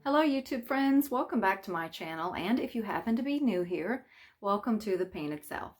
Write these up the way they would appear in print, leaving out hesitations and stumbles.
Hello YouTube friends, welcome back to my channel, and if you happen to be new here, welcome to the Painted South.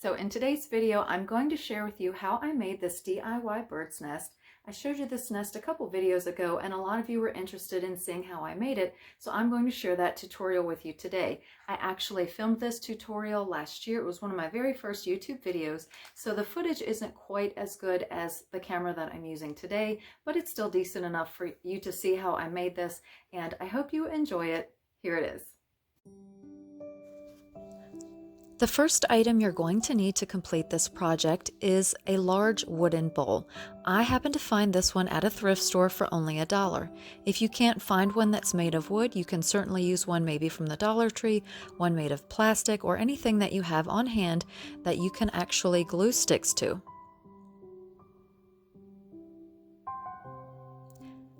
So in today's video, I'm going to share with you how I made this DIY bird's nest. I showed you this nest a couple videos ago and a lot of you were interested in seeing how I made it, so I'm going to share that tutorial with you today. I actually filmed this tutorial last year. It was one of my very first YouTube videos, so the footage isn't quite as good as the camera that I'm using today, but it's still decent enough for you to see how I made this, and I hope you enjoy it. Here it is. The first item you're going to need to complete this project is a large wooden bowl. I happen to find this one at a thrift store for only $1. If you can't find one that's made of wood, you can certainly use one maybe from the Dollar Tree, one made of plastic, or anything that you have on hand that you can actually glue sticks to.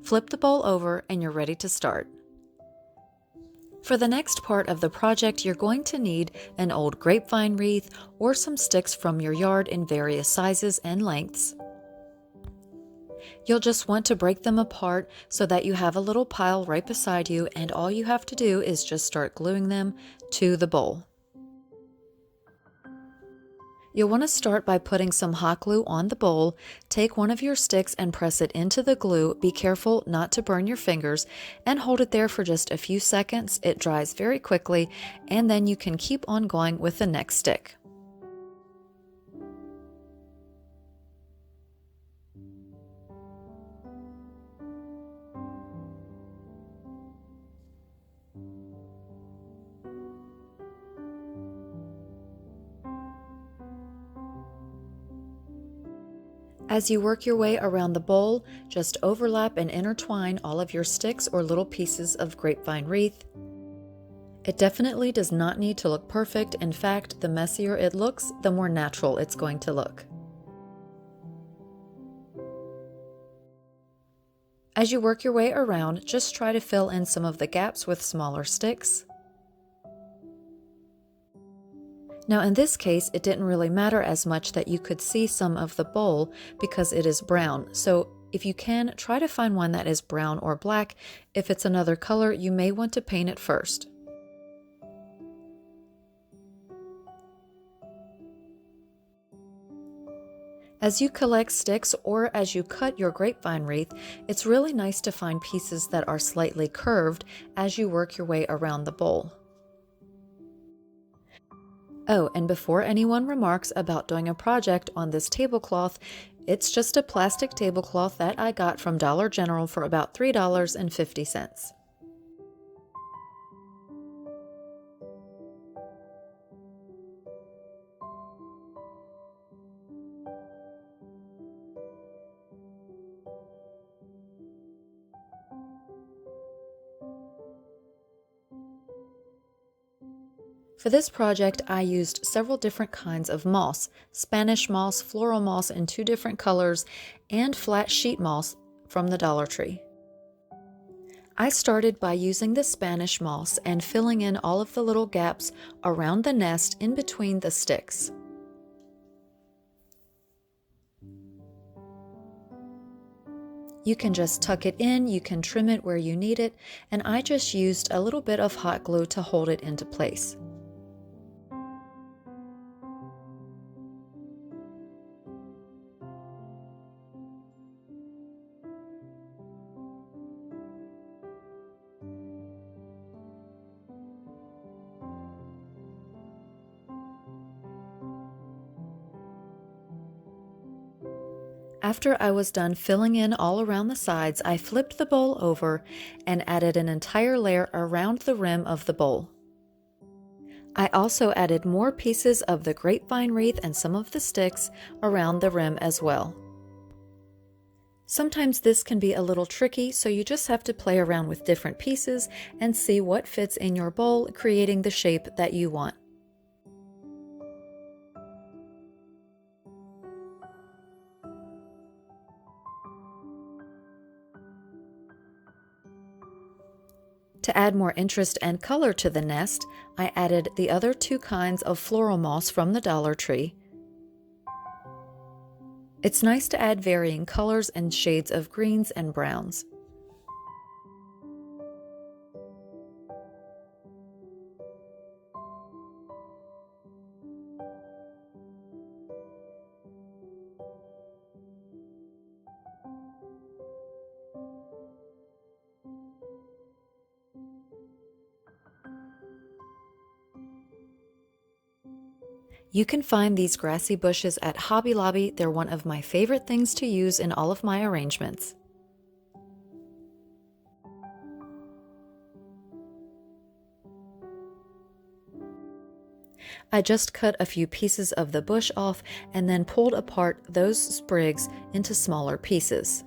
Flip the bowl over and you're ready to start. For the next part of the project, you're going to need an old grapevine wreath or some sticks from your yard in various sizes and lengths. You'll just want to break them apart so that you have a little pile right beside you, and all you have to do is just start gluing them to the bowl. You'll want to start by putting some hot glue on the bowl. Take one of your sticks and press it into the glue. Be careful not to burn your fingers and hold it there for just a few seconds. It dries very quickly, and then you can keep on going with the next stick. As you work your way around the bowl, just overlap and intertwine all of your sticks or little pieces of grapevine wreath. It definitely does not need to look perfect. In fact, the messier it looks, the more natural it's going to look. As you work your way around, just try to fill in some of the gaps with smaller sticks. Now in this case, it didn't really matter as much that you could see some of the bowl because it is brown. So if you can, try to find one that is brown or black. If it's another color, you may want to paint it first. As you collect sticks or as you cut your grapevine wreath, it's really nice to find pieces that are slightly curved as you work your way around the bowl. Oh, and before anyone remarks about doing a project on this tablecloth, it's just a plastic tablecloth that I got from Dollar General for about $3.50. For this project, I used several different kinds of moss: Spanish moss, floral moss in 2 different colors, and flat sheet moss from the Dollar Tree. I started by using the Spanish moss and filling in all of the little gaps around the nest in between the sticks. You can just tuck it in, you can trim it where you need it, and I just used a little bit of hot glue to hold it into place. After I was done filling in all around the sides, I flipped the bowl over and added an entire layer around the rim of the bowl. I also added more pieces of the grapevine wreath and some of the sticks around the rim as well. Sometimes this can be a little tricky, so you just have to play around with different pieces and see what fits in your bowl, creating the shape that you want. To add more interest and color to the nest, I added the other 2 kinds of floral moss from the Dollar Tree. It's nice to add varying colors and shades of greens and browns. You can find these grassy bushes at Hobby Lobby. They're one of my favorite things to use in all of my arrangements. I just cut a few pieces of the bush off and then pulled apart those sprigs into smaller pieces.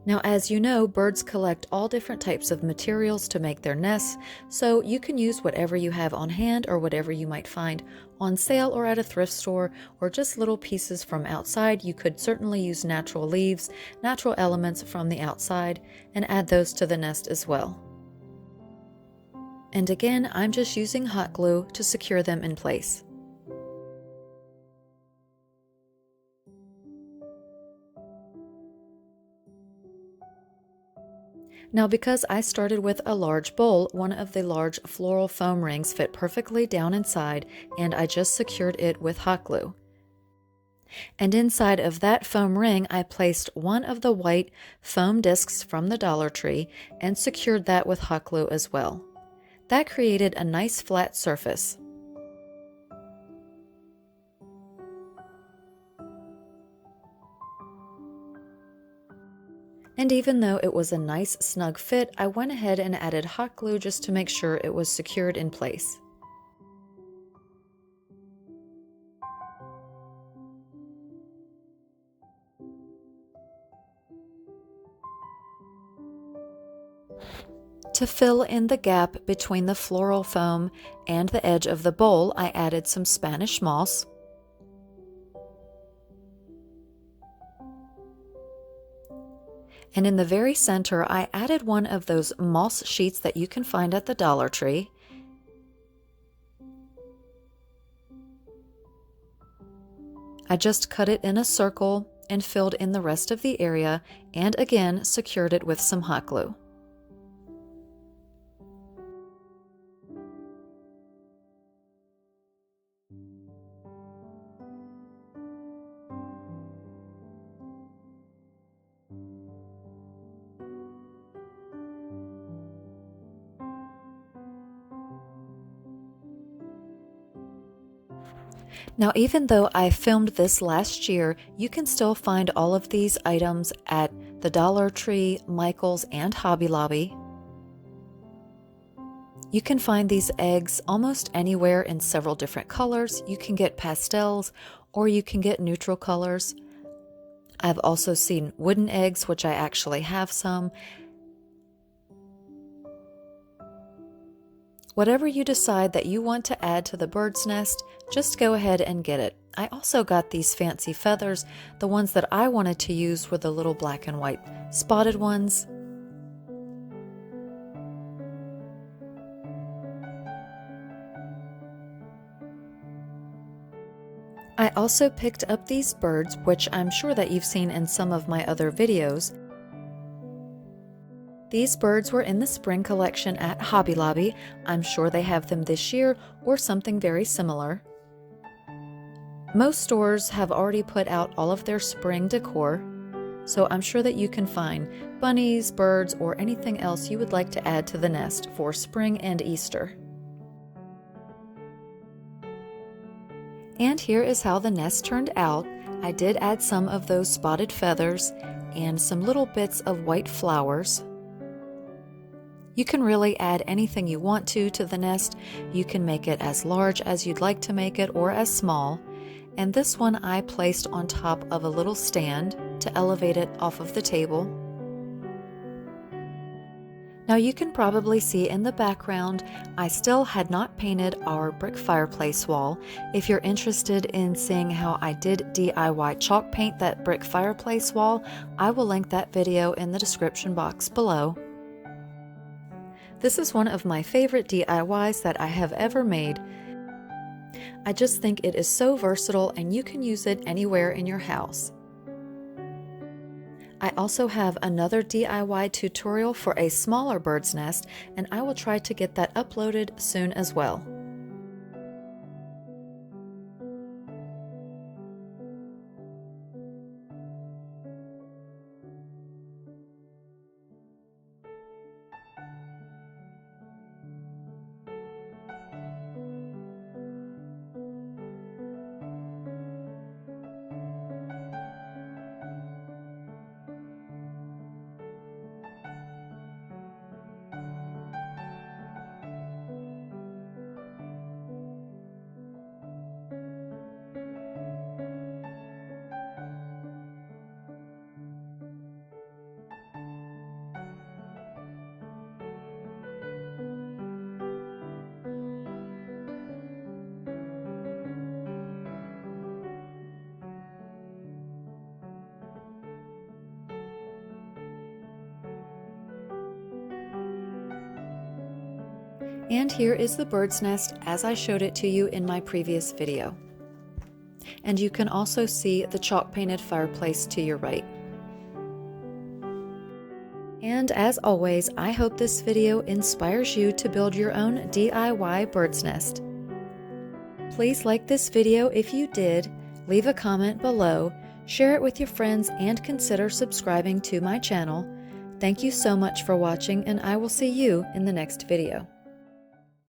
Now, as you know, birds collect all different types of materials to make their nests, so you can use whatever you have on hand or whatever you might find on sale or at a thrift store, or just little pieces from outside. You could certainly use natural leaves, natural elements from the outside, and add those to the nest as well. And again, I'm just using hot glue to secure them in place. Now, because I started with a large bowl, one of the large floral foam rings fit perfectly down inside, and I just secured it with hot glue. And inside of that foam ring, I placed one of the white foam discs from the Dollar Tree and secured that with hot glue as well. That created a nice flat surface. And even though it was a nice snug fit, I went ahead and added hot glue just to make sure it was secured in place. To fill in the gap between the floral foam and the edge of the bowl, I added some Spanish moss. And in the very center, I added one of those moss sheets that you can find at the Dollar Tree. I just cut it in a circle and filled in the rest of the area, and again secured it with some hot glue. Now, even though I filmed this last year, you can still find all of these items at the Dollar Tree, Michael's, and Hobby Lobby. You can find these eggs almost anywhere in several different colors. You can get pastels or you can get neutral colors. I've also seen wooden eggs, which I actually have some. Whatever you decide that you want to add to the bird's nest, just go ahead and get it. I also got these fancy feathers. The ones that I wanted to use were the little black and white spotted ones. I also picked up these birds, which I'm sure that you've seen in some of my other videos. These birds were in the spring collection at Hobby Lobby. I'm sure they have them this year or something very similar. Most stores have already put out all of their spring decor, so I'm sure that you can find bunnies, birds, or anything else you would like to add to the nest for spring and Easter. And here is how the nest turned out. I did add some of those spotted feathers and some little bits of white flowers. You can really add anything you want to the nest. You can make it as large as you'd like to make it or as small. And this one I placed on top of a little stand to elevate it off of the table. Now you can probably see in the background, I still had not painted our brick fireplace wall. If you're interested in seeing how I did DIY chalk paint that brick fireplace wall, I will link that video in the description box below. This is one of my favorite DIYs that I have ever made. I just think it is so versatile and you can use it anywhere in your house. I also have another DIY tutorial for a smaller bird's nest, and I will try to get that uploaded soon as well. And here is the bird's nest as I showed it to you in my previous video. And you can also see the chalk painted fireplace to your right. And as always, I hope this video inspires you to build your own DIY bird's nest. Please like this video if you did, leave a comment below, share it with your friends, and consider subscribing to my channel. Thank you so much for watching, and I will see you in the next video.